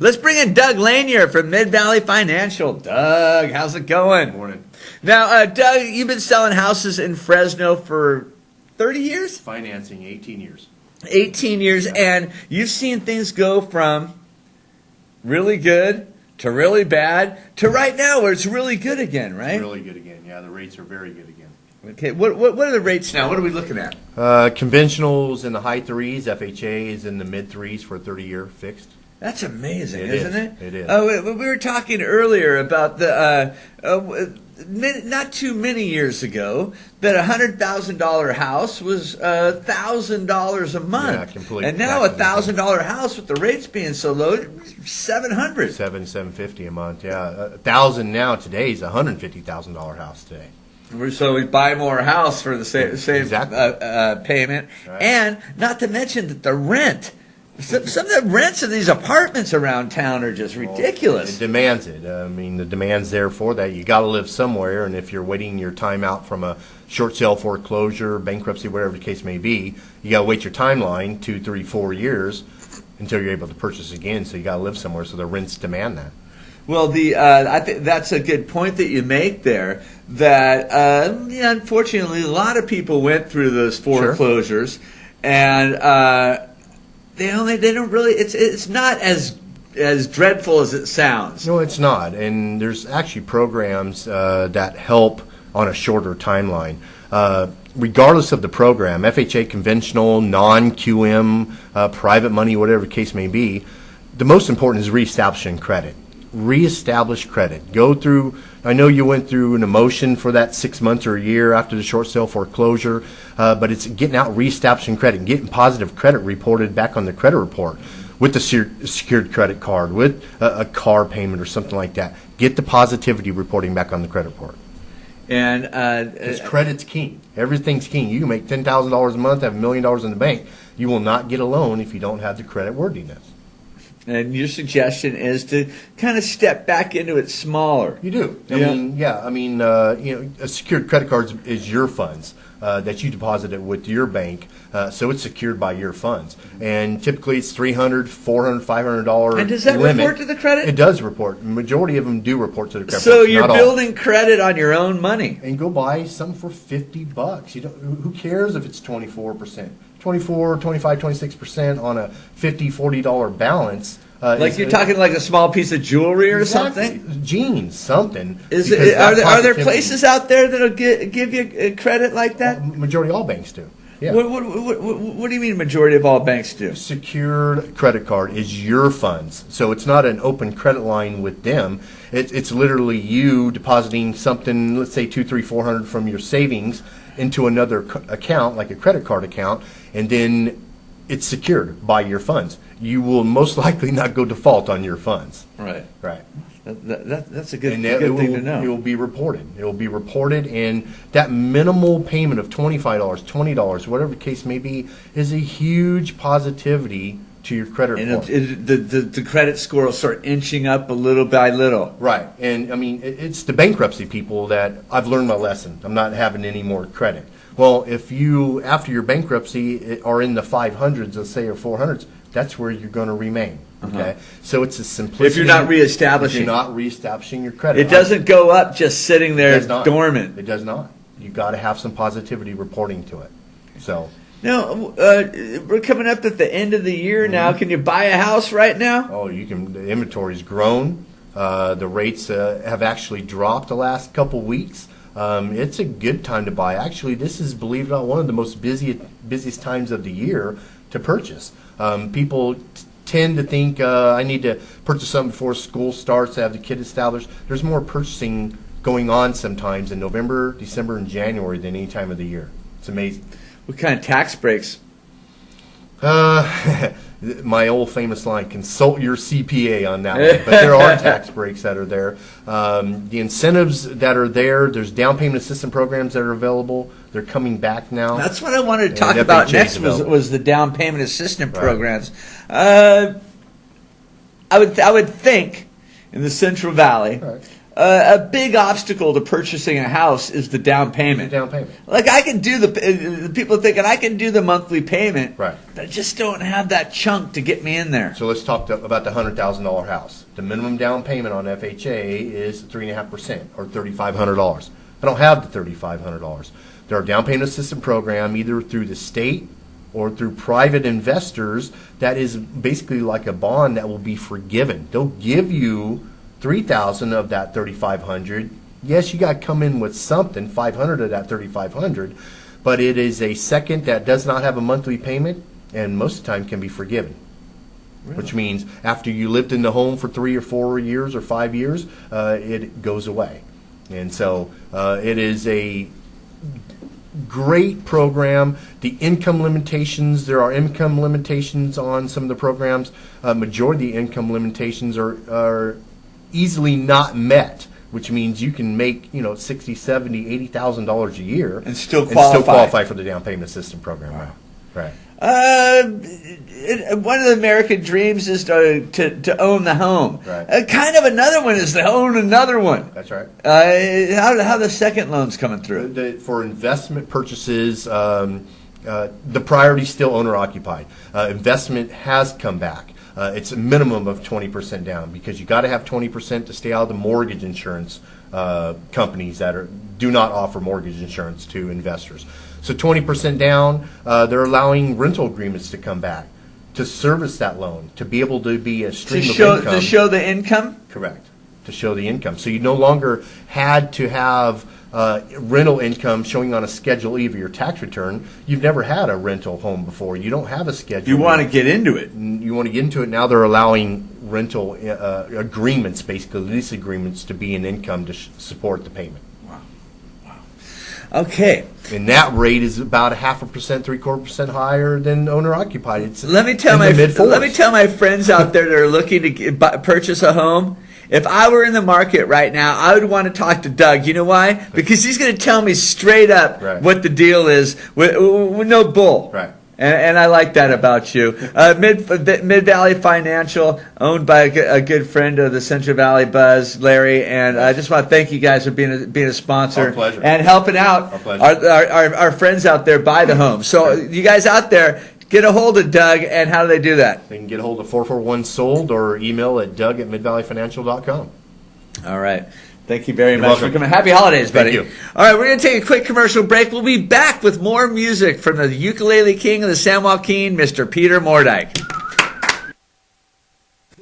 Let's bring in Doug Lanier from Mid-Valley Financial. Doug, how's it going? Morning. Now, Doug, you've been selling houses in Fresno for 30 years? Financing, 18 years. 18 years, and you've seen things go from really good to really bad to right now where it's really good again, right? It's really good again. Yeah, the rates are very good again. Okay, what are the rates now? What are we looking at? Conventionals in the high threes, FHA is in the mid threes for a 30-year fixed. That's amazing, It isn't is. it? It is. Oh, we were talking earlier about the not too many years ago that $100,000 house was $1,000 a month. Yeah, completely. And now $1,000 house with the rates being so low, $700. $750 a month. Yeah, 1,000 now today is $150,000 house today. So we buy more house for the same Exactly. payment, Right. and not to mention that the rent. Some of the rents of these apartments around town are just ridiculous. It demands it. I mean, the demand's there for that. You got to live somewhere, and if you're waiting your time out from a short sale foreclosure, bankruptcy, whatever the case may be, you got to wait your timeline 2, 3, 4 years until you're able to purchase again. So you got to live somewhere. So the rents demand that. Well, I think that's a good point that you make there. That unfortunately, a lot of people went through those foreclosures, and they don't really. It's not as dreadful as it sounds. No, it's not. And there's actually programs that help on a shorter timeline. Regardless of the program, FHA conventional, non-QM, private money, whatever the case may be, the most important is reestablishing credit. Reestablish credit. Go through, I know you went through an emotion for that 6 months or a year after the short sale foreclosure, but it's getting out, reestablishing credit, getting positive credit reported back on the credit report with the secured credit card, with a car payment or something like that. Get the positivity reporting back on the credit report. And Because credit's king. Everything's king. You can make $10,000 a month, have $1 million in the bank. You will not get a loan if you don't have the credit worthiness. And your suggestion is to kind of step back into it smaller. You do. I mean, a secured credit card is your funds that you deposited with your bank, so it's secured by your funds. And typically it's $300, $400, $500 And does that limit. report to the credit? It does report. The majority of them do report to the credit. So you're building credit on your own money. And go buy some for $50. You don't. Who cares if it's 24%? 24, 25, 26% on a $50, $40 balance. Like you're talking like a small piece of jewelry or exactly. something? Jeans, something. Are there places out there that'll give you credit like that? Majority all banks do. Yeah. What do you mean majority of all banks do? Secured credit card is your funds. So it's not an open credit line with them. It's literally you depositing something, let's say $200, $300, $400 from your savings into another account, like a credit card account, and then it's secured by your funds. You will most likely not go default on your funds. Right. Right. That's a good thing to know. It will be reported. It will be reported, and that minimal payment of $25, $20, whatever the case may be, is a huge positivity to your credit report. And the credit score will start inching up a little by little. Right. And, I mean, it's the bankruptcy people that I've learned my lesson. I'm not having any more credit. Well, if you, after your bankruptcy, are in the 500s, let's say, or 400s, that's where you're going to remain. Okay, so it's a simplicity. If you're not reestablishing, if you're not reestablishing your credit, it doesn't go up just sitting there dormant. It does not. You got to have some positivity reporting to it. So now we're coming up at the end of the year. Now, can you buy a house right now? Oh, you can. The inventory's grown. The rates have actually dropped the last couple weeks. It's a good time to buy. Actually, this is, believe it or not, one of the most busiest times of the year to purchase. People tend to think I need to purchase something before school starts to have the kid established. There's more purchasing going on sometimes in November, December, and January than any time of the year. It's amazing. What kind of tax breaks? My old famous line, consult your CPA on that one. But there are tax breaks that are there. The incentives that are there, there's down payment assistance programs that are available. They're coming back now. That's what I wanted to talk about next was the down payment assistance programs. I would think in the Central Valley, a big obstacle to purchasing a house is the down payment. The down payment. Like I can do the people thinking I can do the monthly payment, Right. but I just don't have that chunk to get me in there. So let's talk about the $100,000 house. The minimum down payment on FHA is 3.5% or $3,500. I don't have the $3,500. There are down payment assistance program either through the state or through private investors that is basically like a bond that will be forgiven. They'll give you $3,000 of that $3,500. Yes, you got to come in with something, $500 of that $3,500, but it is a second that does not have a monthly payment and most of the time can be forgiven. Really? Which means after you lived in the home for 3 or 4 years or 5 years, it goes away. And so it is a great program. The income limitations, there are income limitations on some of the programs. Majority of the income limitations are easily not met, which means you can make, $60,000, $70,000, $80,000 a year and still qualify for the down payment assistance program. Wow. Right. One of the American dreams is to own the home. Right. Kind of another one is to own another one. That's right. How the second loans coming through? For investment purchases, the priority is still owner occupied. Investment has come back. It's a minimum of 20% down because you got to have 20% to stay out of the mortgage insurance companies that do not offer mortgage insurance to investors. So 20% down, they're allowing rental agreements to come back to service that loan, to be able to be a stream of income. To show the income? Correct. To show the income. So you no longer had to have rental income showing on a Schedule E of your tax return. You've never had a rental home before. You don't have a schedule. You want to get into it. You want to get into it. Now they're allowing rental agreements, basically lease agreements, to be an income to support the payment. Okay. And that rate is about 0.5%, 0.75% higher than owner occupied. It's let me tell my friends out there that are looking to purchase a home. If I were in the market right now, I would want to talk to Doug. You know why? Because he's going to tell me straight up what the deal is with no bull. Right. And I like that about you. Mid Valley Financial, owned by a good friend of the Central Valley Buzz, Larry. And I just want to thank you guys for being a sponsor. Our pleasure. And helping out our friends out there buy the home. So you guys out there, get a hold of Doug, and how do they do that? They can get a hold of 441-SOLD or email at doug@midvalleyfinancial.com. All right. Thank you very much welcome. for coming. Happy holidays, buddy. Thank you. All right, we're going to take a quick commercial break. We'll be back with more music from the ukulele king of the San Joaquin, Mr. Peter Mordike.